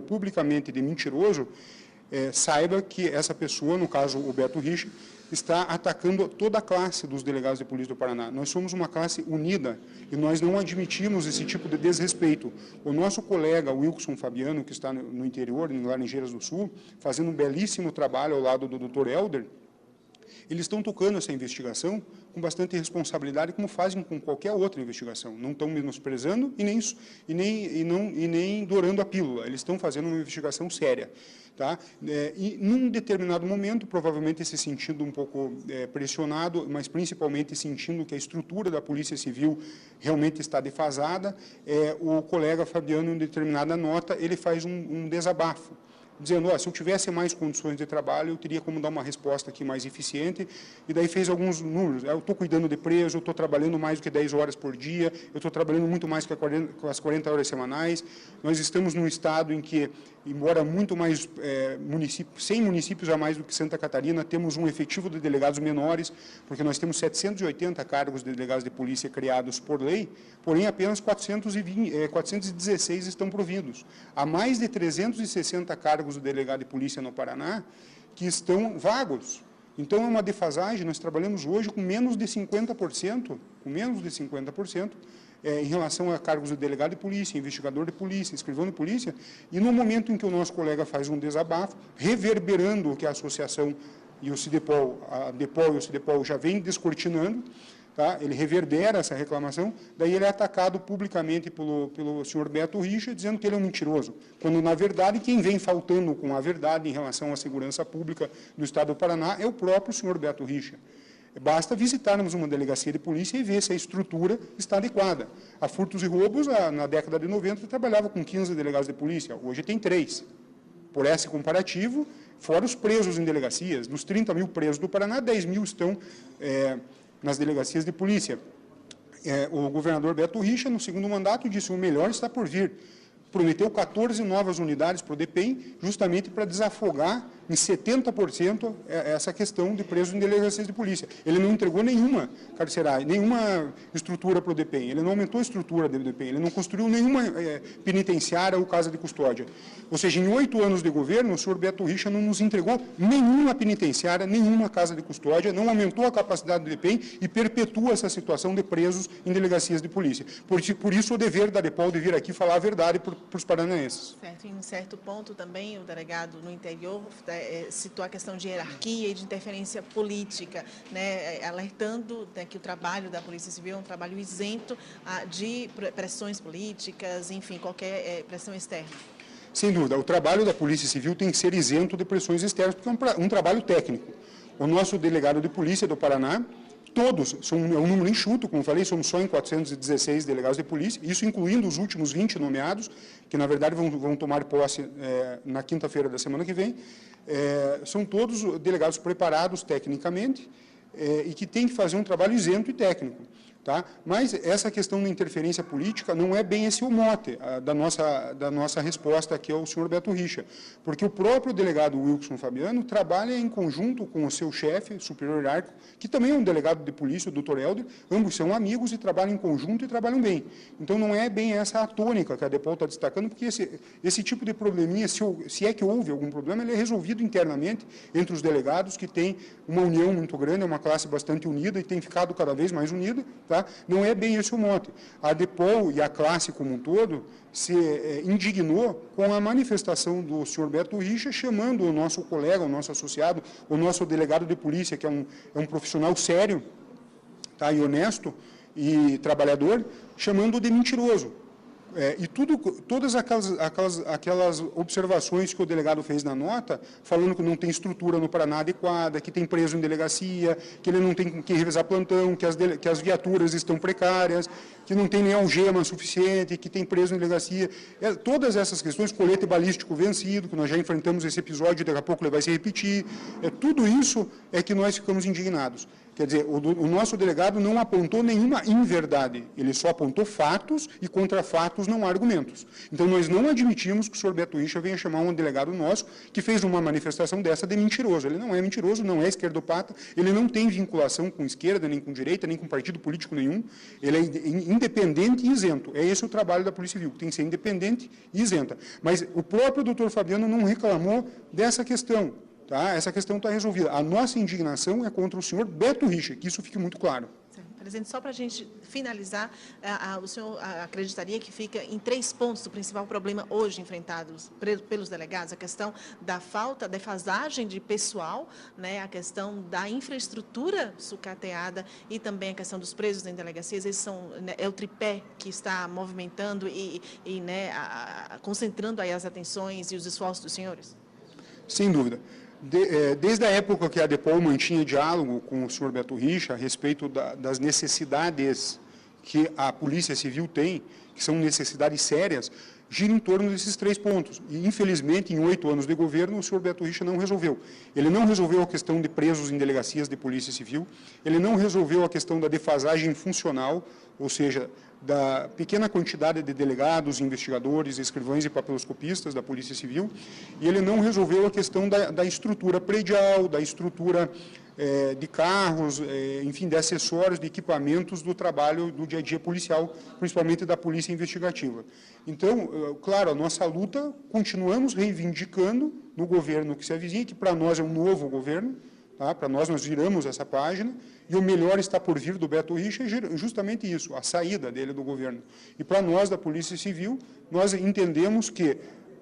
publicamente de mentiroso, saiba que essa pessoa, no caso o Beto Richa, está atacando toda a classe dos delegados de polícia do Paraná. Nós somos uma classe unida e nós não admitimos esse tipo de desrespeito. O nosso colega Wilson Fabiano, que está no interior, em Laranjeiras do Sul, fazendo um belíssimo trabalho ao lado do Dr. Helder, eles estão tocando essa investigação com bastante responsabilidade, como fazem com qualquer outra investigação. Não estão menosprezando e nem dourando a pílula. Eles estão fazendo uma investigação séria. Tá? E, num determinado momento, provavelmente se sentindo um pouco pressionado, mas principalmente sentindo que a estrutura da Polícia Civil realmente está defasada, o colega Fabiano, em determinada nota, ele faz um desabafo, dizendo, se eu tivesse mais condições de trabalho, eu teria como dar uma resposta aqui mais eficiente, e daí fez alguns números. Eu estou cuidando de preso, eu estou trabalhando mais do que 10 horas por dia, eu estou trabalhando muito mais que as 40 horas semanais. Nós estamos num estado em que, embora muito mais 100 municípios a mais do que Santa Catarina, temos um efetivo de delegados menores, porque nós temos 780 cargos de delegados de polícia criados por lei, porém apenas 416 estão providos. Há mais de 360 cargos do delegado de polícia no Paraná que estão vagos. Então, é uma defasagem. Nós trabalhamos hoje com menos de 50%, em relação a cargos de delegado de polícia, investigador de polícia, escrivão de polícia, e no momento em que o nosso colega faz um desabafo, reverberando o que a associação e o CIDEPOL, a DEPOL e o CIDEPOL já vem descortinando, tá? Ele reverbera essa reclamação, daí ele é atacado publicamente pelo senhor Beto Richa, dizendo que ele é um mentiroso, quando, na verdade, quem vem faltando com a verdade em relação à segurança pública do Estado do Paraná é o próprio senhor Beto Richa. Basta visitarmos uma delegacia de polícia e ver se a estrutura está adequada. A furtos e roubos, na década de 90, trabalhava com 15 delegados de polícia, hoje tem 3. Por esse comparativo, fora os presos em delegacias, dos 30 mil presos do Paraná, 10 mil estão nas delegacias de polícia. O governador Beto Richa, no segundo mandato, disse que o melhor está por vir. Prometeu 14 novas unidades para o DEPEN, justamente para desafogar em 70% essa questão de presos em delegacias de polícia. Ele não entregou nenhuma carcerária, nenhuma estrutura para o DEPEN, ele não aumentou a estrutura do DEPEN, ele não construiu nenhuma penitenciária ou casa de custódia. Ou seja, em 8 anos de governo, o senhor Beto Richa não nos entregou nenhuma penitenciária, nenhuma casa de custódia, não aumentou a capacidade do DEPEN e perpetua essa situação de presos em delegacias de polícia. Por isso, o dever da DEPOL de vir aqui falar a verdade para os paranaenses. Certo. Em um certo ponto também, o delegado no interior citou a questão de hierarquia e de interferência política, né, alertando que o trabalho da Polícia Civil é um trabalho isento de pressões políticas, enfim, qualquer pressão externa. Sem dúvida, o trabalho da Polícia Civil tem que ser isento de pressões externas, porque é um trabalho técnico. O nosso delegado de polícia do Paraná, todos, é um número enxuto, como falei, somos só em 416 delegados de polícia, isso incluindo os últimos 20 nomeados, que na verdade vão tomar posse na quinta-feira da semana que vem. São todos delegados preparados tecnicamente e que têm que fazer um trabalho isento e técnico. Tá? Mas essa questão da interferência política não é bem esse o mote da nossa resposta aqui ao senhor Beto Richa, porque o próprio delegado Wilson Fabiano trabalha em conjunto com o seu chefe superior hierárquico, que também é um delegado de polícia, o Dr. Helder, ambos são amigos e trabalham em conjunto e trabalham bem. Então, não é bem essa a tônica que a DEPOL está destacando, porque esse tipo de probleminha, se é que houve algum problema, ele é resolvido internamente entre os delegados, que tem uma união muito grande, é uma classe bastante unida e tem ficado cada vez mais unida, tá? Não é bem esse o mote. A DEPOL e a classe como um todo se indignou com a manifestação do senhor Beto Richa, chamando o nosso colega, o nosso associado, o nosso delegado de polícia, que é um profissional sério, tá, e honesto e trabalhador, chamando-o de mentiroso. E todas aquelas observações que o delegado fez na nota, falando que não tem estrutura no Paraná adequada, que tem preso em delegacia, que ele não tem com quem revezar plantão, que as viaturas estão precárias, que não tem nem algema suficiente, que tem preso em delegacia. Todas essas questões, colete balístico vencido, que nós já enfrentamos esse episódio, daqui a pouco ele vai se repetir, tudo isso é que nós ficamos indignados. Quer dizer, o nosso delegado não apontou nenhuma inverdade, ele só apontou fatos e contra fatos não há argumentos. Então, nós não admitimos que o senhor Beto Richa venha chamar um delegado nosso que fez uma manifestação dessa de mentiroso. Ele não é mentiroso, não é esquerdopata, ele não tem vinculação com esquerda, nem com direita, nem com partido político nenhum. Ele é independente e isento. É esse o trabalho da Polícia Civil, que tem que ser independente e isenta. Mas o próprio doutor Fabiano não reclamou dessa questão. Tá? Essa questão está resolvida. A nossa indignação é contra o senhor Beto Richa, que isso fique muito claro. Presidente, só para a gente finalizar, o senhor acreditaria que fica em 3 pontos o principal problema hoje enfrentados pelos delegados? A questão da falta, defasagem de pessoal, né, a questão da infraestrutura sucateada e também a questão dos presos em delegacias. Esses são, né, é o tripé que está movimentando e né, concentrando aí as atenções e os esforços dos senhores? Sem dúvida. Desde a época que a DEPOL mantinha diálogo com o senhor Beto Richa a respeito das necessidades que a Polícia Civil tem, que são necessidades sérias, gira em torno desses 3 pontos. E, infelizmente, em 8 anos de governo, o senhor Beto Richa não resolveu. Ele não resolveu a questão de presos em delegacias de Polícia Civil, ele não resolveu a questão da defasagem funcional, ou seja, da pequena quantidade de delegados, investigadores, escrivães e papiloscopistas da Polícia Civil, e ele não resolveu a questão da estrutura predial, da estrutura de carros, enfim, de acessórios, de equipamentos do trabalho do dia a dia policial, principalmente da Polícia Investigativa. Então, claro, a nossa luta, continuamos reivindicando no governo que se avizinha, que para nós é um novo governo, tá? Para nós viramos essa página, e o melhor está por vir do Beto Richa é justamente isso, a saída dele do governo. E para nós, da Polícia Civil, nós entendemos que,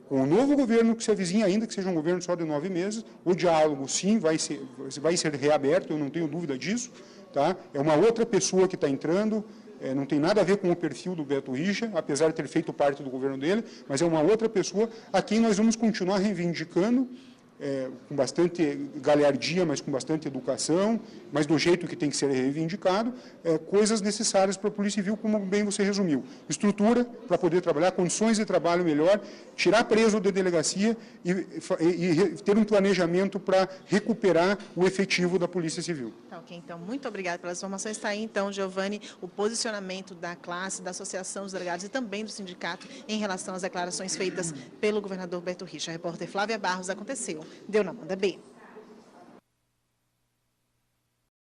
com o novo governo que se avizinha, ainda que seja um governo só de 9 meses, o diálogo, sim, vai ser reaberto, eu não tenho dúvida disso. Tá? É uma outra pessoa que está entrando, não tem nada a ver com o perfil do Beto Richa, apesar de ter feito parte do governo dele, mas é uma outra pessoa a quem nós vamos continuar reivindicando, com bastante galhardia, mas com bastante educação, mas do jeito que tem que ser reivindicado, coisas necessárias para a Polícia Civil, como bem você resumiu. Estrutura para poder trabalhar, condições de trabalho melhor, tirar preso da delegacia e ter um planejamento para recuperar o efetivo da Polícia Civil. Tá, ok, então, muito obrigada pelas informações. Está aí, então, Giovanni, o posicionamento da classe, da Associação dos Delegados e também do sindicato em relação às declarações feitas pelo governador Beto Richa. A repórter Flávia Barros, aconteceu. Deu na banda B.